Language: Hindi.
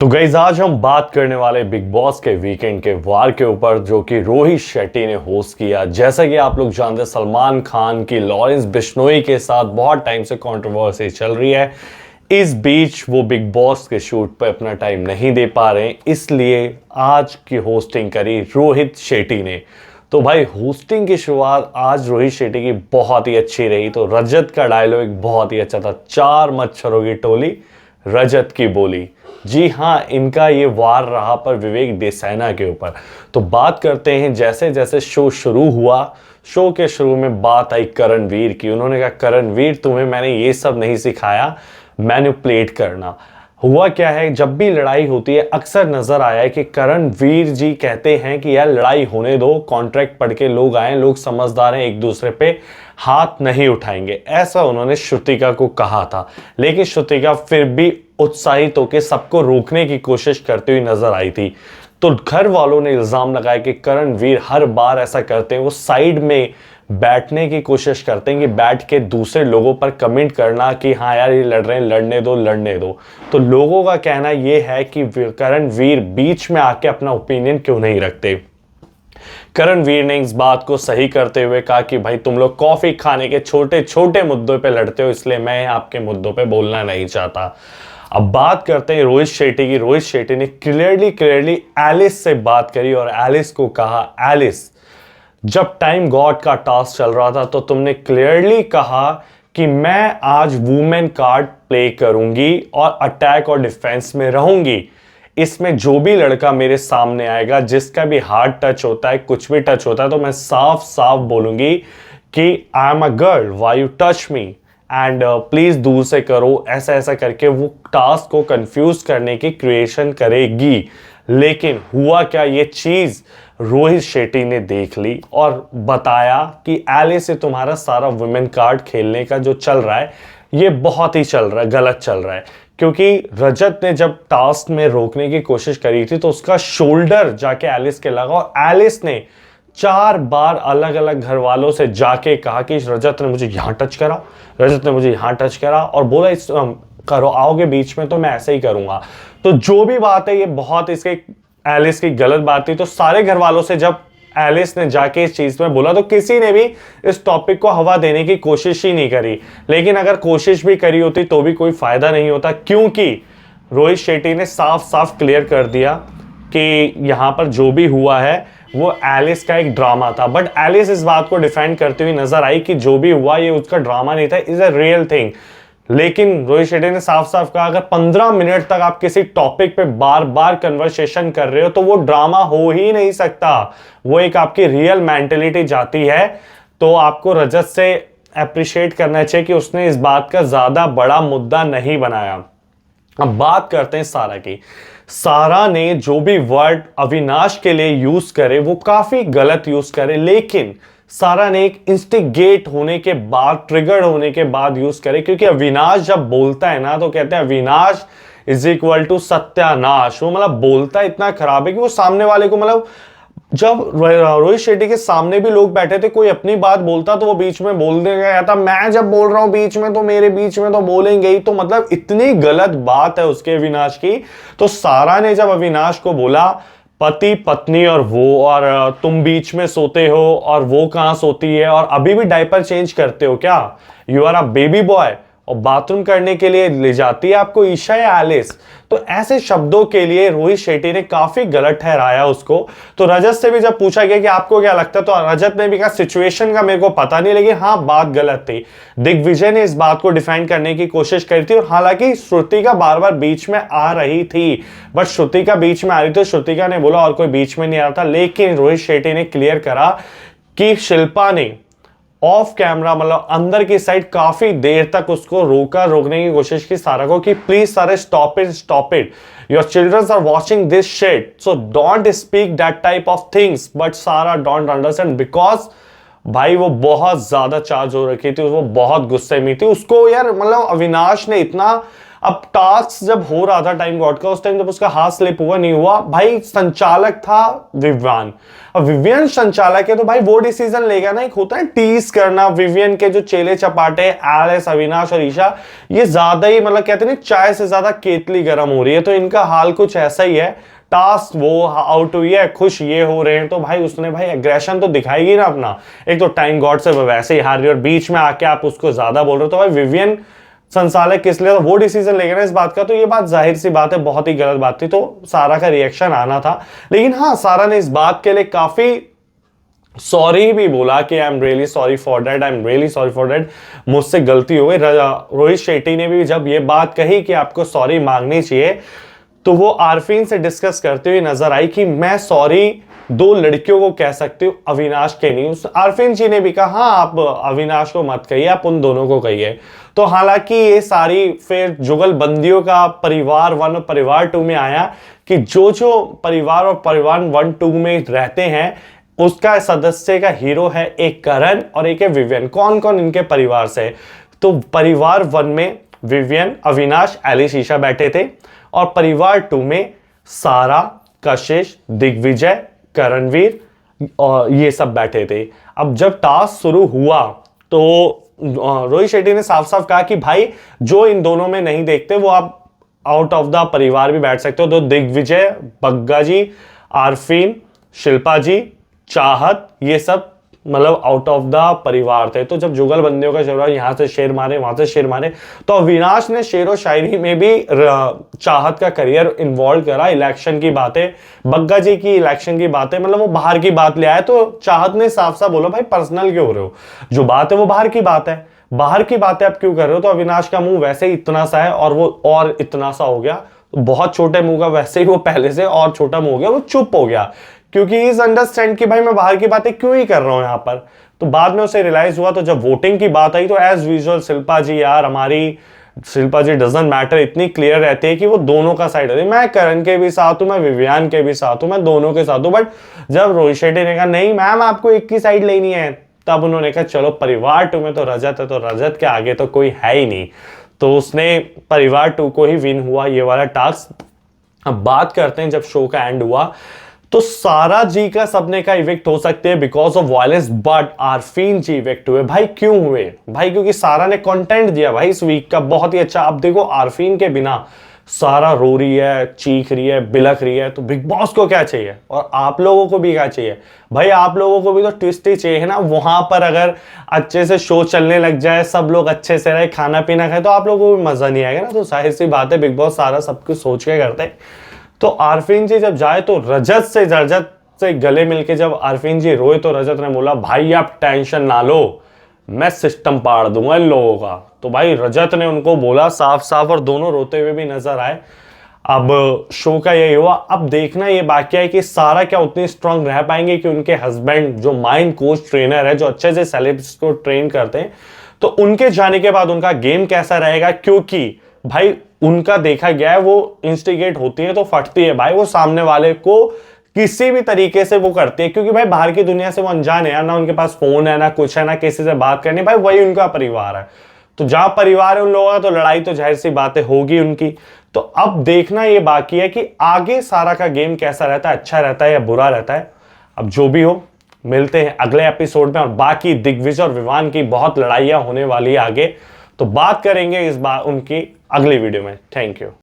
तो गाइस आज हम बात करने वाले बिग बॉस के वीकेंड के वार के ऊपर जो कि रोहित शेट्टी ने होस्ट किया। जैसा कि आप लोग जानते हैं सलमान खान की लॉरेंस बिश्नोई के साथ बहुत टाइम से कंट्रोवर्सी चल रही है। इस बीच वो बिग बॉस के शूट पर अपना टाइम नहीं दे पा रहे हैं, इसलिए आज की होस्टिंग करी रोहित शेट्टी ने। तो भाई होस्टिंग की शुरुआत आज रोहित शेट्टी की बहुत ही अच्छी रही। तो रजत का डायलॉग बहुत ही अच्छा था, चार मच्छरों की टोली रजत की बोली। जी हाँ, इनका ये वार रहा पर विवेक देसाइना के ऊपर। तो बात करते हैं, जैसे जैसे शो शुरू हुआ, शो के शुरू में बात आई करणवीर की। उन्होंने कहा करणवीर तुम्हें मैंने ये सब नहीं सिखाया मैनिपुलेट करना। हुआ क्या है, जब भी लड़ाई होती है अक्सर नजर आया है कि करणवीर जी कहते हैं कि यार लड़ाई होने दो, कॉन्ट्रैक्ट पढ़ के लोग आए, लोग समझदार हैं, एक दूसरे पे हाथ नहीं उठाएंगे, ऐसा उन्होंने श्रुतिका को कहा था। लेकिन श्रुतिका फिर भी उत्साहित होकर सबको रोकने की कोशिश करती हुई नजर आई थी। तो घर वालों ने इल्जाम लगाया कि करणवीर हर बार ऐसा करते हैं, वो साइड में बैठने की कोशिश करते हैं कि बैठ के दूसरे लोगों पर कमेंट करना कि हाँ यार ये लड़ रहे हैं, लड़ने दो लड़ने दो। तो लोगों का कहना यह है कि करणवीर बीच में आके अपना ओपिनियन क्यों नहीं रखते। करणवीर ने इस बात को सही करते हुए कहा कि भाई तुम लोग कॉफी खाने के छोटे छोटे मुद्दों पे लड़ते हो, इसलिए मैं आपके मुद्दों पे बोलना नहीं चाहता। अब बात करते हैं रोहित शेट्टी की। रोहित शेट्टी ने क्लियरली एलिस से बात करी और एलिस को कहा, एलिस जब टाइम गॉड का टास्क चल रहा था तो तुमने क्लियरली कहा कि मैं आज वुमेन कार्ड प्ले करूंगी और अटैक और डिफेंस में रहूंगी। इसमें जो भी लड़का मेरे सामने आएगा, जिसका भी हार्ट टच होता है, कुछ भी टच होता है, तो मैं साफ साफ बोलूंगी कि I am a girl, why you touch me and please दूर से करो, ऐसा ऐसा करके वो टास्क को कंफ्यूज करने की क्रिएशन करेगी। लेकिन हुआ क्या, ये चीज रोहित शेट्टी ने देख ली और बताया कि एलिस से तुम्हारा सारा वुमेन कार्ड खेलने का जो चल रहा है ये बहुत ही चल रहा है, गलत चल रहा है। क्योंकि रजत ने जब टास्क में रोकने की कोशिश करी थी तो उसका शोल्डर जाके एलिस के लगा और एलिस ने 4 बार अलग अलग घर वालों से जाके कहा कि रजत ने मुझे यहां टच करा, रजत ने मुझे यहां टच करा, और बोला इस करो आओगे बीच में तो मैं ऐसे ही करूंगा। तो जो भी बात है ये बहुत इसके एलिस की गलत बात थी। तो सारे घर वालों से जब एलिस ने जाके इस चीज में बोला तो किसी ने भी इस टॉपिक को हवा देने की कोशिश ही नहीं करी। लेकिन अगर कोशिश भी करी होती तो भी कोई फायदा नहीं होता, क्योंकि रोहित शेट्टी ने साफ साफ क्लियर कर दिया कि यहां पर जो भी हुआ है वो एलिस का एक ड्रामा था। बट एलिस इस बात को डिफेंड करती हुई नजर आई कि जो भी हुआ ये उसका ड्रामा नहीं था, इज अ रियल थिंग। लेकिन रोहित शेट्टी ने साफ साफ कहा अगर 15 मिनट तक आप किसी टॉपिक पे बार बार कन्वर्सेशन कर रहे हो तो वो ड्रामा हो ही नहीं सकता, वो एक आपकी रियल मेंटेलिटी जाती है। तो आपको रजत से अप्रिशिएट करना चाहिए कि उसने इस बात का ज्यादा बड़ा मुद्दा नहीं बनाया। अब बात करते हैं सारा की। सारा ने जो भी वर्ड अविनाश के लिए यूज करे वो काफी गलत यूज करे, लेकिन सारा ने एक इंस्टिगेट होने के बाद, ट्रिगर होने के बाद यूज करे। क्योंकि अविनाश जब बोलता है ना तो कहते हैं अविनाश इज इक्वल टू सत्यानाश। वो मतलब बोलता इतना खराब है कि वो सामने वाले को, मतलब जब रोहित शेट्टी के सामने भी लोग बैठे थे, कोई अपनी बात बोलता तो वो बीच में बोल देगा था, मैं जब बोल रहा हूं बीच में तो मेरे बीच में तो बोलेंगे ही। तो मतलब इतनी गलत बात है उसके अविनाश की। तो सारा ने जब अविनाश को बोला पति पत्नी और वो, और तुम बीच में सोते हो और वो कहां सोती है, और अभी भी डायपर चेंज करते हो क्या, you are a baby boy, और बाथरूम करने के लिए ले जाती है आपको ईशा या एलिस। तो ऐसे शब्दों के लिए रोहित शेट्टी ने काफी गलत ठहराया उसको। तो रजत से भी जब पूछा गया कि आपको क्या लगता है तो रजत ने भी कहा सिचुएशन का मेरे को पता नहीं, लेकिन हाँ बात गलत थी। दिग्विजय ने इस बात को डिफेंड करने की कोशिश करी थी, और हालांकि श्रुतिका बार बार बीच में आ रही थी, बट श्रुतिका बीच में आ रही थी, श्रुतिका ने बोला और कोई बीच में नहीं आ रहा था। लेकिन रोहित शेट्टी ने क्लियर करा कि शिल्पा ने ऑफ कैमरा, मतलब अंदर की साइड, काफी देर तक उसको रोकने की कोशिश की सारा को कि प्लीज सारे stop it, your children are watching this shit, so don't speak that type of things. But Sara don't understand, because भाई वो बहुत ज्यादा चार्ज हो रखी थी, वो बहुत गुस्से में थी। उसको यार मतलब अविनाश ने इतना अब टास्क जब हो रहा था टाइम गॉड का, उस टाइम जब उसका हाथ स्लिप हुआ नहीं हुआ, भाई संचालक था विवियन। अब विवियन संचालक है तो भाई वो डिसीजन लेगा ना। एक होता है टीज करना, विवियन के जो चेले चपाटे एलिस, अविनाश और ईशा, ये ज्यादा ही मतलब कहते हैं चाय से ज्यादा केतली गर्म हो रही है, तो इनका हाल कुछ ऐसा ही है। टास्क वो आउट हुई है, खुश ये हो रहे हैं, तो भाई उसने भाई एग्रेशन तो दिखाएगी ना अपना। एक तो टाइम गॉड से वो वैसे ही हार रही है और बीच में आके आप उसको ज्यादा बोल रहे हो, तो भाई विवियन संचालक किस लिए, तो वो डिसीजन लेगा ना इस बात का, तो ये बात जाहिर सी बात है बहुत ही गलत बात थी, तो सारा का रिएक्शन आना था। लेकिन हाँ, सारा ने इस बात के लिए काफी सॉरी भी बोला कि I am really sorry for that, I am really sorry for that, मुझसे गलती हो गई। रोहित शेट्टी ने भी जब ये बात कही कि आपको सॉरी मांगनी चाहिए, तो वो आरफीन से डिस्कस करते हुए नजर आई कि मैं सॉरी दो लड़कियों को कह सकती हूँ, अविनाश के नहीं। आरफीन जी ने भी कहा हाँ आप अविनाश को मत कहिए, आप उन दोनों को कहिए। तो हालांकि ये सारी फिर जुगलबंदियों का परिवार 1 और परिवार 2 में आया कि जो जो परिवार और परिवार 1-2 में रहते हैं उसका सदस्य का हीरो है एक करण और एक है विवियन। कौन कौन इनके परिवार से, तो परिवार 1 में विवियन, अविनाश, एलिस, ईशा बैठे थे, और परिवार 2 में सारा, कशिश, दिग्विजय, करणवीर और ये सब बैठे थे। अब जब टास्क शुरू हुआ तो रोहित शेट्टी ने साफ साफ कहा कि भाई जो इन दोनों में नहीं देखते वो आप आउट ऑफ द परिवार भी बैठ सकते हो। तो दिग्विजय, बग्गा जी, आरफीन, शिल्पा जी, चाहत, ये सब मतलब आउट ऑफ द परिवार थे। तो जब जुगलबंदियों का चल यहां से शेर मारे वहां से शेर मारे, तो अविनाश ने शेर व शायरी में भी चाहत का करियर इन्वॉल्व करा। इलेक्शन की बातें, बग्गा जी की इलेक्शन की बातें, मतलब वो बाहर की बात ले आया। तो चाहत ने साफ साफ बोला भाई पर्सनल क्यों हो रहे हो, जो बात है वो बाहर की बात है, बाहर की बातें आप क्यों कर रहे हो। तो अविनाश का मुंह वैसे ही इतना सा है और वो और इतना सा हो गया, तो बहुत छोटे मुंह का वैसे ही वो पहले से और छोटा मुंह हो गया, वो चुप हो गया क्योंकि इज अंडरस्टैंड कि भाई मैं बाहर की बातें क्यों ही कर रहा हूं यहां पर। तो बाद में उसे रियलाइज हुआ, तो जब वोटिंग की बात आई तो एज यूजुअल शिल्पा जी, यार हमारी शिल्पा जी डजंट मैटर, इतनी क्लियर रहती है कि वो दोनों का साइड होती है। मैं करण के भी साथ हूं, मैं विवियन के भी साथ हूं, मैं दोनों के साथ हूं। बट जब रोहित शेट्टी ने कहा नहीं मैम आपको एक की साइड लेनी है, तब उन्होंने कहा चलो परिवार 2 में तो रजत है, तो रजत के आगे तो कोई है ही नहीं, तो उसने परिवार 2 को ही विन हुआ ये वाला टास्क। अब बात करते हैं जब शो का एंड हुआ, तो सारा जी का सपने का इविक्ट हो सकते हैं because of violence, but Arfeen ji evict हुए। भाई क्यों हुए भाई, क्योंकि सारा ने कंटेंट दिया भाई इस वीक का बहुत ही अच्छा। अब देखो आरफीन के बिना सारा रो रही है, चीख रही है, बिलख रही है, तो बिग बॉस को क्या चाहिए और आप लोगों को भी क्या चाहिए भाई, आप लोगों को भी तो ट्विस्ट ही चाहिए ना। वहां पर अगर अच्छे से शो चलने लग जाए, सब लोग अच्छे से रहे, खाना पीना खाए, तो आप लोगों को भी मजा नहीं आएगा ना। तो जाहिर सी बात है बिग बॉस सारा सब कुछ सोच के करते हैं। तो आरफीन जी जब जाए तो रजत से गले मिलके जब आरफीन जी रोए, तो रजत ने बोला भाई आप टेंशन ना लो, मैं सिस्टम पाड़ दूंगा इन लोगों का। तो भाई रजत ने उनको बोला साफ साफ, और दोनों रोते हुए भी नजर आए। अब शो का यही हुआ, अब देखना ये बाकी है कि सारा क्या उतनी स्ट्रांग रह पाएंगे कि उनके हस्बैंड जो माइंड कोच ट्रेनर है, जो अच्छे से सेलेब्स को ट्रेन करते हैं, तो उनके जाने के बाद उनका गेम कैसा रहेगा। क्योंकि भाई उनका देखा गया है वो इंस्टिगेट होती है तो फटती है भाई, वो सामने वाले को किसी भी तरीके से वो करती है, क्योंकि भाई बाहर की दुनिया से वो अनजान है, ना उनके पास फोन है, ना कुछ है, ना किसी से बात करनी, भाई वही उनका परिवार है। तो जहां परिवार है उन लोगों का, तो लड़ाई तो जाहिर सी बातें होगी उनकी। तो अब देखना ये बाकी है कि आगे सारा का गेम कैसा रहता है, अच्छा रहता है या बुरा रहता है। अब जो भी हो, मिलते हैं अगले एपिसोड में, और बाकी दिग्विजय और विवान की बहुत लड़ाइयां होने वाली है आगे, तो बात करेंगे इस बार उनकी अगली वीडियो में। Thank you.